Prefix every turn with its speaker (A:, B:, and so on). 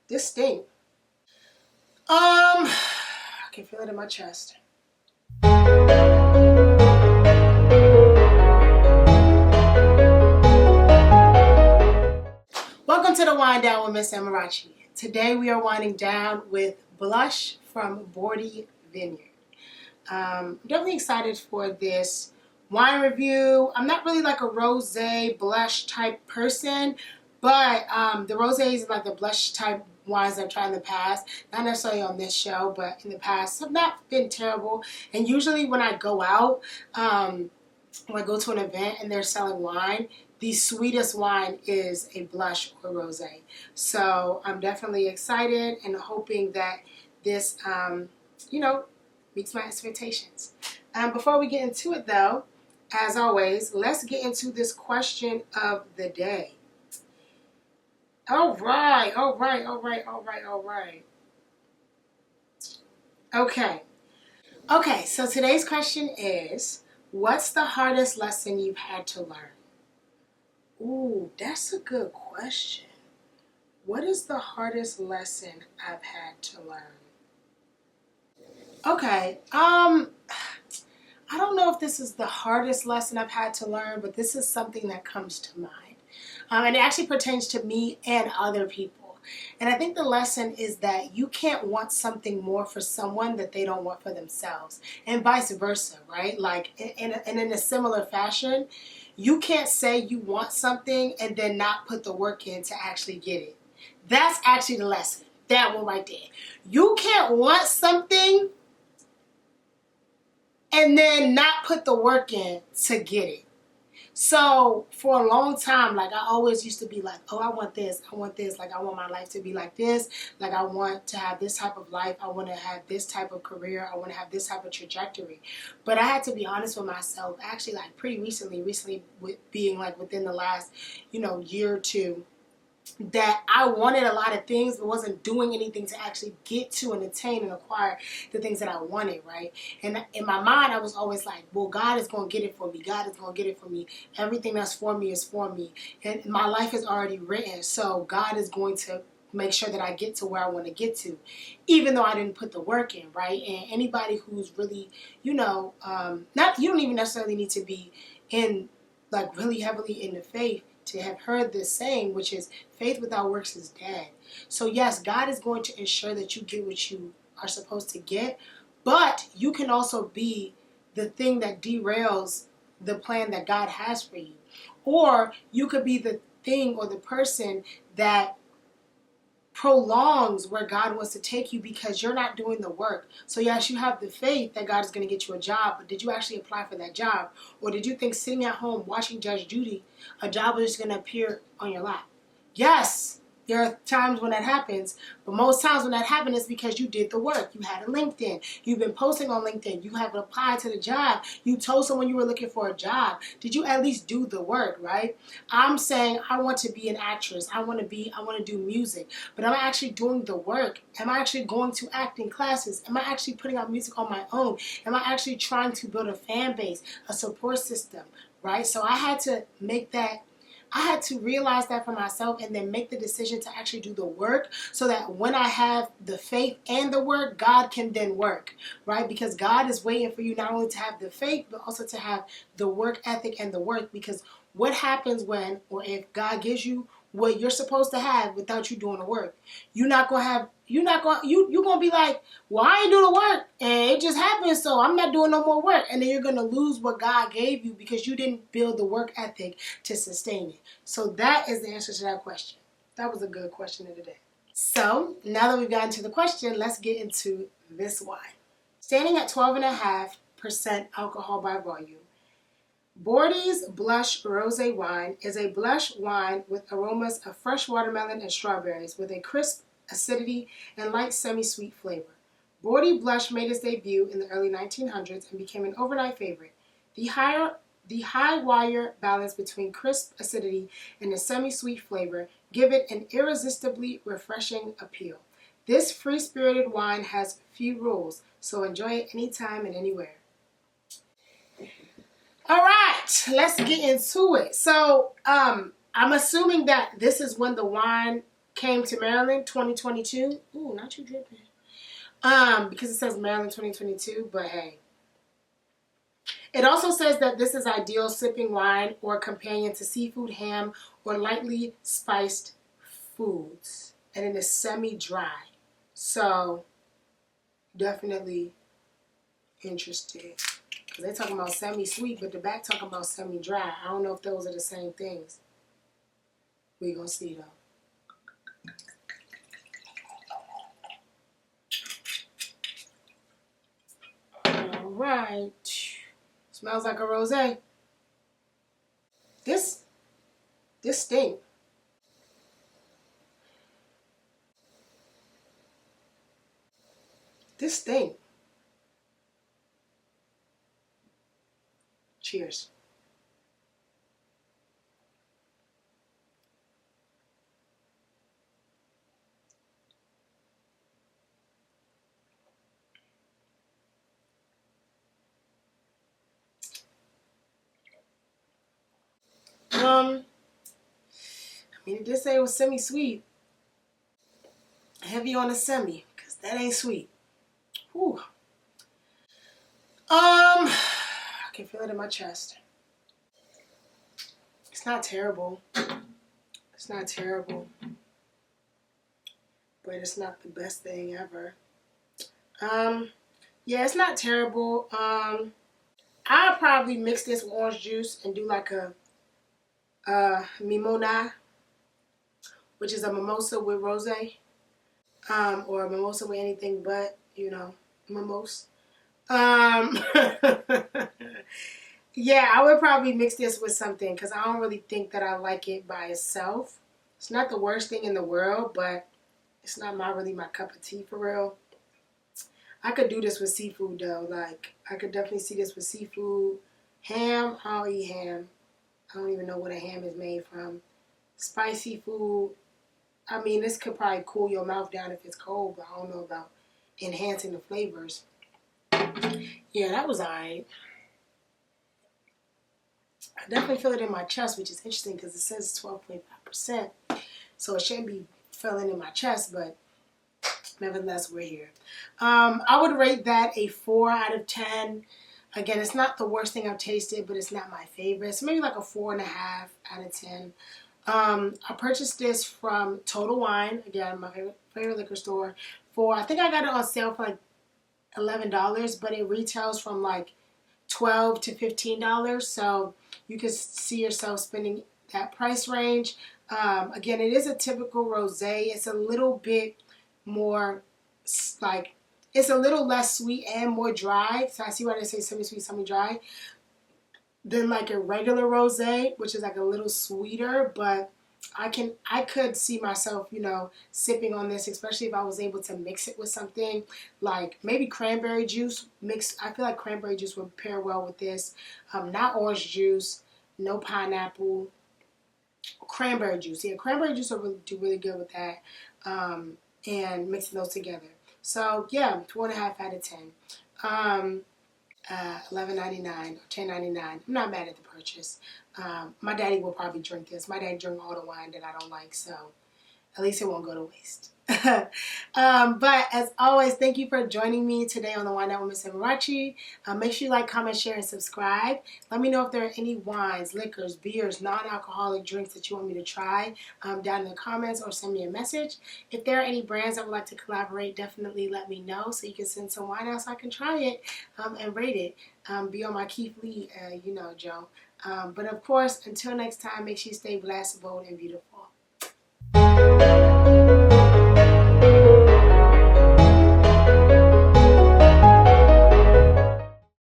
A: This stink. I can feel it in my chest. Welcome to the Wind Down with Miss Amarachi. Today we are winding down with Blush from Boordy Vineyard. I'm definitely excited for this wine review. I'm not really like a rosé blush type person, but the rosés and like the blush type wines I've tried in the past, not necessarily on this show, but in the past, have not been terrible. And usually when I go out, when I go to an event and they're selling wine, the sweetest wine is a blush or rosé. So I'm definitely excited and hoping that this, meets my expectations. Before we get into it though, as always, let's get into this question of the day. All right. Okay, so today's question is, what's the hardest lesson you've had to learn? Ooh, that's a good question. What is the hardest lesson I've had to learn? Okay, I don't know if this is the hardest lesson I've had to learn, but this is something that comes to mind. And it actually pertains to me and other people. And I think the lesson is that you can't want something more for someone that they don't want for themselves, and vice versa, right? Like in a similar fashion, you can't say you want something and then not put the work in to actually get it. That's actually the lesson. That one right there. You can't want something and then not put the work in to get it. So for a long time, like I always used to be like, oh, I want this, like I want my life to be like this, like I want to have this type of life, I want to have this type of career, I want to have this type of trajectory. But I had to be honest with myself, actually like pretty recently with being like within the last, year or two, that I wanted a lot of things but wasn't doing anything to actually get to and attain and acquire the things that I wanted, right? And in my mind, I was always like, well, God is going to get it for me. God is going to get it for me. Everything that's for me is for me. And my life is already written, so God is going to make sure that I get to where I want to get to, even though I didn't put the work in, right? And anybody who's really, you don't even necessarily need to be in, like really heavily in the faith to have heard this saying, which is faith without works is dead. So yes, God is going to ensure that you get what you are supposed to get, but you can also be the thing that derails the plan that God has for you. Or you could be the thing or the person that prolongs where God wants to take you because you're not doing the work. So yes, you have the faith that God is going to get you a job, but did you actually apply for that job? Or did you think sitting at home watching Judge Judy, a job is just going to appear on your lap? Yes, there are times when that happens, but most times when that happens is because you did the work. You had a LinkedIn. You've been posting on LinkedIn. You have applied to the job. You told someone you were looking for a job. Did you at least do the work, right? I'm saying I want to be an actress. I want to do music, but am I actually doing the work? Am I actually going to acting classes? Am I actually putting out music on my own? Am I actually trying to build a fan base, a support system, right? So I had to realize that for myself and then make the decision to actually do the work so that when I have the faith and the work, God can then work, right? Because God is waiting for you not only to have the faith, but also to have the work ethic and the work. Because what happens when, or if God gives you what you're supposed to have without you doing the work, you're gonna be like, well, I ain't doing the work and it just happened, so I'm not doing no more work. And then you're gonna lose what God gave you because you didn't build the work ethic to sustain it. So that is the answer to that question. That was a good question of the day. So now that we've gotten to the question, let's get into this wine. Standing at 12.5% alcohol by volume, Boordy's Blush Rosé Wine is a blush wine with aromas of fresh watermelon and strawberries with a crisp acidity and light semi-sweet flavor. Boordy Blush made its debut in the early 1900s and became an overnight favorite. The high wire balance between crisp acidity and a semi-sweet flavor give it an irresistibly refreshing appeal. This free-spirited wine has few rules, so enjoy it anytime and anywhere. All right, let's get into it. So, I'm assuming that this is when the wine came to Maryland 2022. Ooh, not you dripping. Because it says Maryland 2022, but hey. It also says that this is ideal sipping wine or companion to seafood, ham, or lightly spiced foods. And it is semi-dry. So, definitely interested. Because they're talking about semi-sweet, but the back talking about semi-dry. I don't know if those are the same things. We're going to see, though. All right. Smells like a rosé. This stink. This stink. Cheers. I mean, it did say it was semi-sweet. Heavy on the semi, because that ain't sweet. Whew. I can feel it in my chest. It's not terrible. It's not terrible. But it's not the best thing ever. Yeah, it's not terrible. I'll probably mix this with orange juice and do like a mimona, which is a mimosa with rosé, or a mimosa with anything but, you know, mimosa. Yeah, I would probably mix this with something because I don't really think that I like it by itself. It's not the worst thing in the world, but it's not really my cup of tea for real. I could do this with seafood though. Like, I could definitely see this with seafood. Ham, I don't eat ham. I don't even know what a ham is made from. Spicy food. I mean, this could probably cool your mouth down if it's cold, but I don't know about enhancing the flavors. Yeah, that was alright. I definitely feel it in my chest, which is interesting because it says 12.5%. So it shouldn't be feeling in my chest, but nevertheless, we're here. I would rate that a 4 out of 10. Again, it's not the worst thing I've tasted, but it's not my favorite. So maybe like a 4.5 out of 10. I purchased this from Total Wine, again, my favorite liquor store, I think I got it on sale for like $11, but it retails from like $12 to $15. So you can see yourself spending that price range. Again, it is a typical rosé. It's a little bit more like, it's a little less sweet and more dry. So I see why they say semi-sweet, semi-dry than like a regular rosé, which is like a little sweeter. But I could see myself, you know, sipping on this, especially if I was able to mix it with something like maybe cranberry juice mixed. I feel like cranberry juice would pair well with this. Not orange juice, no pineapple, cranberry juice. Yeah, cranberry juice will do really good with that. And mixing those together. So yeah, 2.5 out of 10. $11.99 or $10.99. I'm not mad at the purchase. My daddy will probably drink this. My daddy drinks all the wine that I don't like, so at least it won't go to waste. But as always, thank you for joining me today on the Wine Night with Miss Amarachi. Make sure you like, comment, share, and subscribe. Let me know if there are any wines, liquors, beers, non-alcoholic drinks that you want me to try down in the comments, or send me a message. If there are any brands that would like to collaborate, definitely let me know so you can send some wine out so I can try it and rate it. Be on my Keith Lee, you know, Joe. But of course, until next time, make sure you stay blessed, bold, and beautiful.